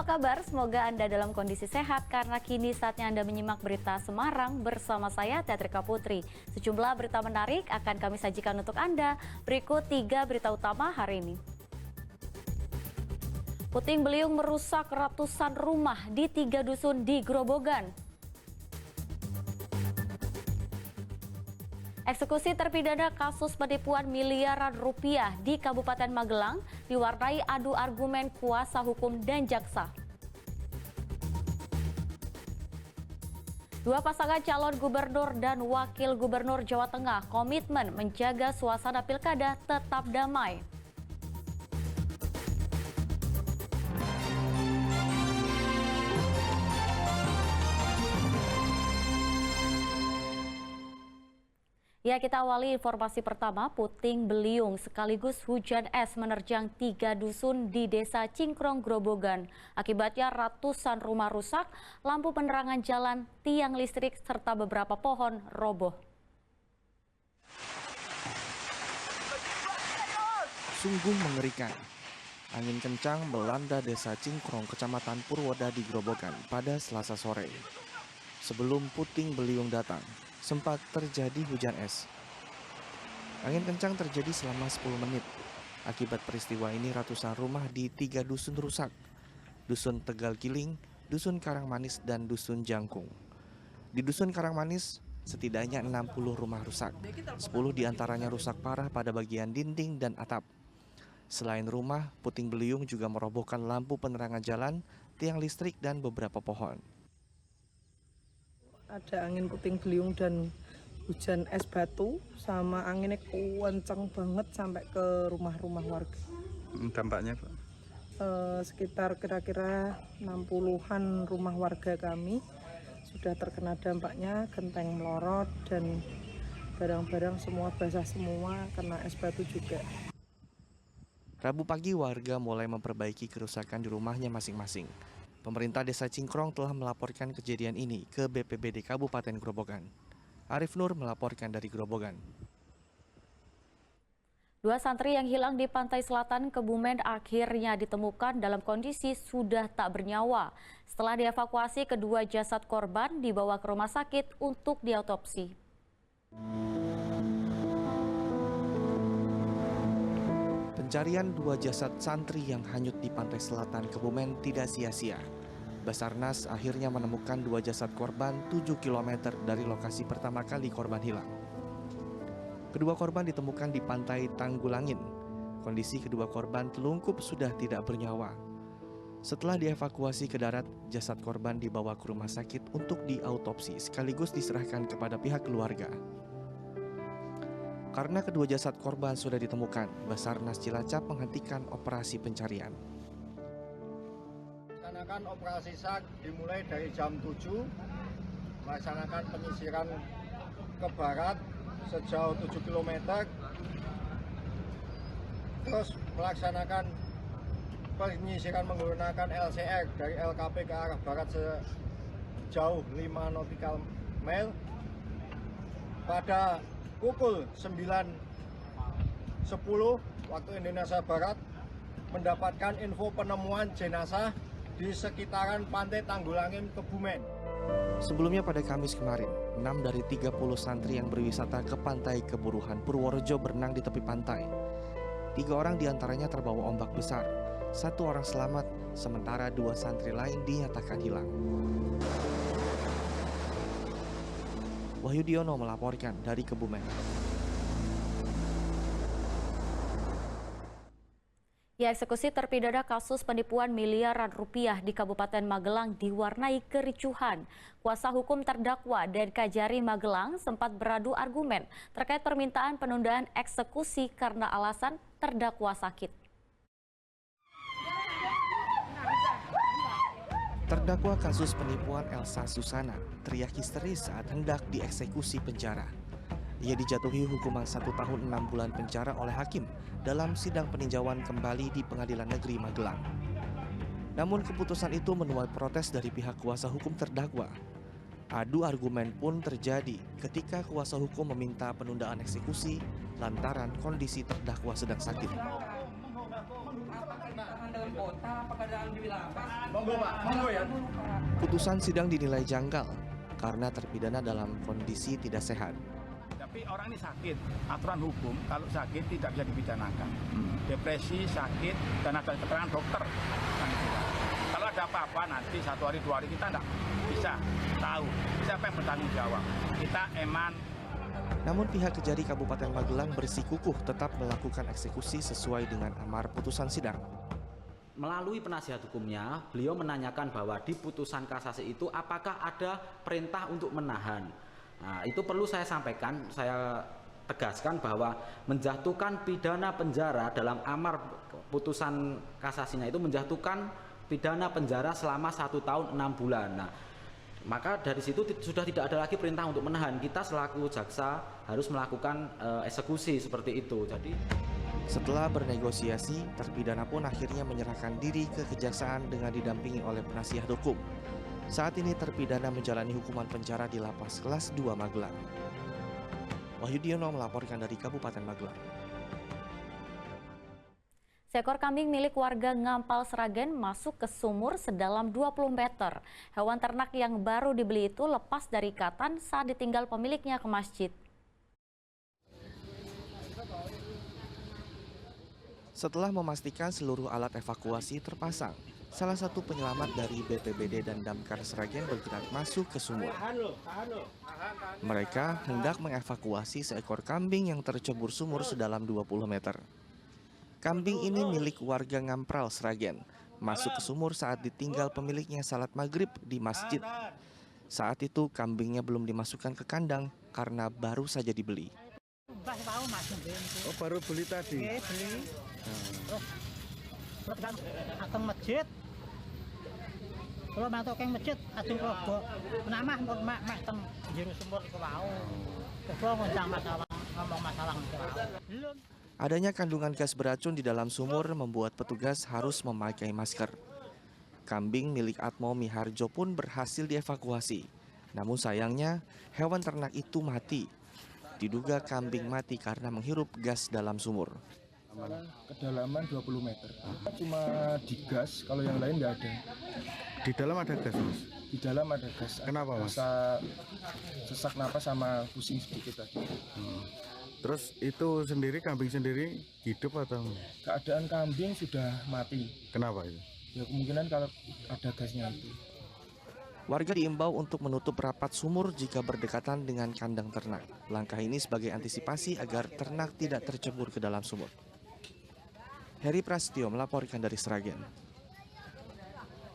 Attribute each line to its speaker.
Speaker 1: apa kabar? Semoga Anda dalam kondisi sehat karena kini saatnya Anda menyimak berita Semarang bersama saya Teatrika Putri. Sejumlah berita menarik akan kami sajikan untuk Anda. Berikut 3 berita utama hari ini. Puting beliung merusak ratusan rumah di 3 dusun di Grobogan. Eksekusi terpidana kasus penipuan miliaran rupiah di Kabupaten Magelang diwarnai adu argumen kuasa hukum dan jaksa. Dua pasangan calon gubernur dan wakil gubernur Jawa Tengah komitmen menjaga suasana pilkada tetap damai. Ya, kita awali informasi pertama. Puting beliung sekaligus hujan es menerjang 3 dusun di Desa Cingkrong, Grobogan. Akibatnya ratusan rumah rusak, lampu penerangan jalan, tiang listrik, serta beberapa pohon roboh.
Speaker 2: Sungguh mengerikan. Angin kencang melanda Desa Cingkrong, Kecamatan Purwodadi, Grobogan pada Selasa sore. Sebelum puting beliung datang, sempat terjadi hujan es. Angin kencang terjadi selama 10 menit. Akibat peristiwa ini ratusan rumah di 3 dusun rusak. Dusun Tegal Kiling, Dusun Karangmanis, dan Dusun Jangkung. Di Dusun Karangmanis, setidaknya 60 rumah rusak. 10 diantaranya rusak parah pada bagian dinding dan atap. Selain rumah, puting beliung juga merobohkan lampu penerangan jalan, tiang listrik, dan beberapa pohon.
Speaker 3: Ada angin puting beliung dan hujan es batu, sama anginnya kencang banget sampai ke rumah-rumah warga.
Speaker 4: Dampaknya Pak?
Speaker 3: Sekitar kira-kira 60-an rumah warga kami sudah terkena dampaknya, genteng melorot dan barang-barang semua basah semua, kena es batu juga.
Speaker 2: Rabu pagi warga mulai memperbaiki kerusakan di rumahnya masing-masing. Pemerintah Desa Cingkrong telah melaporkan kejadian ini ke BPBD Kabupaten Grobogan. Arif Nur melaporkan dari Grobogan.
Speaker 1: 2 santri yang hilang di pantai selatan Kebumen akhirnya ditemukan dalam kondisi sudah tak bernyawa. Setelah dievakuasi, kedua jasad korban dibawa ke rumah sakit untuk diautopsi.
Speaker 2: Pencarian 2 jasad santri yang hanyut di pantai selatan Kebumen tidak sia-sia. Basarnas akhirnya menemukan 2 jasad korban 7 km dari lokasi pertama kali korban hilang. Kedua korban ditemukan di pantai Tanggulangin. Kondisi kedua korban telungkup sudah tidak bernyawa. Setelah dievakuasi ke darat, jasad korban dibawa ke rumah sakit untuk diautopsi sekaligus diserahkan kepada pihak keluarga. Karena kedua jasad korban sudah ditemukan, Basarnas Cilacap menghentikan operasi pencarian.
Speaker 5: Melaksanakan operasi SAR dimulai dari jam 7, melaksanakan penyisiran ke barat sejauh 7 km, terus melaksanakan penyisiran menggunakan LCR dari LKP ke arah barat sejauh 5 nautical mile. Pada pukul 9.10 waktu Indonesia Barat mendapatkan info penemuan jenazah di sekitaran pantai Tanggulangin, Kebumen.
Speaker 2: Sebelumnya pada Kamis kemarin, 6 dari 30 santri yang berwisata ke pantai Keburuhan Purworejo berenang di tepi pantai. 3 orang diantaranya terbawa ombak besar. 1 orang selamat, sementara 2 santri lain dinyatakan hilang. Wahyu Diono melaporkan dari Kebumen.
Speaker 1: Ya, eksekusi terpidana kasus penipuan miliaran rupiah di Kabupaten Magelang diwarnai kericuhan. Kuasa hukum terdakwa dan Kajari Magelang sempat beradu argumen terkait permintaan penundaan eksekusi karena alasan terdakwa sakit.
Speaker 2: Terdakwa kasus penipuan Elsa Susana teriak histeris saat hendak dieksekusi penjara. Ia dijatuhi hukuman 1 tahun 6 bulan penjara oleh hakim dalam sidang peninjauan kembali di Pengadilan Negeri Magelang. Namun keputusan itu menuai protes dari pihak kuasa hukum terdakwa. Adu argumen pun terjadi ketika kuasa hukum meminta penundaan eksekusi lantaran kondisi terdakwa sedang sakit.
Speaker 5: Monggo Pak, monggo ya.
Speaker 2: Putusan sidang dinilai janggal karena terpidana dalam kondisi tidak sehat.
Speaker 4: Tapi orang ini sakit, aturan hukum kalau sakit tidak bisa dipidanakan. Depresi, sakit, dan ada keterangan dokter. Kalau ada apa-apa nanti 1 hari 2 hari kita tidak bisa tahu siapa yang bertanggung jawab. Kita eman.
Speaker 2: Namun pihak Kejari Kabupaten Magelang bersikukuh tetap melakukan eksekusi sesuai dengan amar putusan sidang.
Speaker 6: Melalui penasihat hukumnya, beliau menanyakan bahwa di putusan kasasi itu apakah ada perintah untuk menahan. Nah, itu perlu saya sampaikan, saya tegaskan bahwa menjatuhkan pidana penjara dalam amar putusan kasasinya itu menjatuhkan pidana penjara selama 1 tahun 6 bulan. Nah, maka dari situ sudah tidak ada lagi perintah untuk menahan. Kita selaku jaksa harus melakukan eksekusi seperti itu. Jadi
Speaker 2: setelah bernegosiasi, terpidana pun akhirnya menyerahkan diri ke kejaksaan dengan didampingi oleh penasihat hukum. Saat ini terpidana menjalani hukuman penjara di Lapas Kelas 2 Magelang. Wahyudiono melaporkan dari Kabupaten Magelang.
Speaker 1: Seekor kambing milik warga Ngampal Sragen masuk ke sumur sedalam 20 meter. Hewan ternak yang baru dibeli itu lepas dari ikatan saat ditinggal pemiliknya ke masjid.
Speaker 2: Setelah memastikan seluruh alat evakuasi terpasang, salah satu penyelamat dari BPBD dan Damkar Sragen bergerak masuk ke sumur. Mereka hendak mengevakuasi seekor kambing yang tercebur sumur sedalam 20 meter. Kambing ini milik warga Ngampral Sragen, masuk ke sumur saat ditinggal pemiliknya salat maghrib di masjid. Saat itu kambingnya belum dimasukkan ke kandang karena baru saja dibeli.
Speaker 7: Oh, baru beli tadi?
Speaker 8: Oke, beli. Terus kan ateng masjid. Kalau masuk ke masjid, ajeng rogok. Nama mak teng jero sumur iku wau. Kedua ngundang masalah, ngomong masalah iku wau. Belum.
Speaker 2: Adanya kandungan gas beracun di dalam sumur membuat petugas harus memakai masker. Kambing milik Atmo Miharjo pun berhasil dievakuasi. Namun sayangnya, hewan ternak itu mati. Diduga kambing mati karena menghirup gas dalam sumur.
Speaker 9: Kedalaman 20 meter. Cuma digas, kalau yang lain nggak ada.
Speaker 7: Di dalam ada gas, Mas?
Speaker 9: Di dalam ada gas.
Speaker 7: Kenapa, Mas?
Speaker 9: Bisa sesak napas sama pusing sedikit tadi.
Speaker 7: Terus itu sendiri, kambing sendiri hidup atau?
Speaker 9: Keadaan kambing sudah mati.
Speaker 7: Kenapa itu?
Speaker 9: Ya kemungkinan kalau ada gasnya itu.
Speaker 2: Warga diimbau untuk menutup rapat sumur jika berdekatan dengan kandang ternak. Langkah ini sebagai antisipasi agar ternak tidak tercebur ke dalam sumur. Heri Prasetyo melaporkan dari Sragen.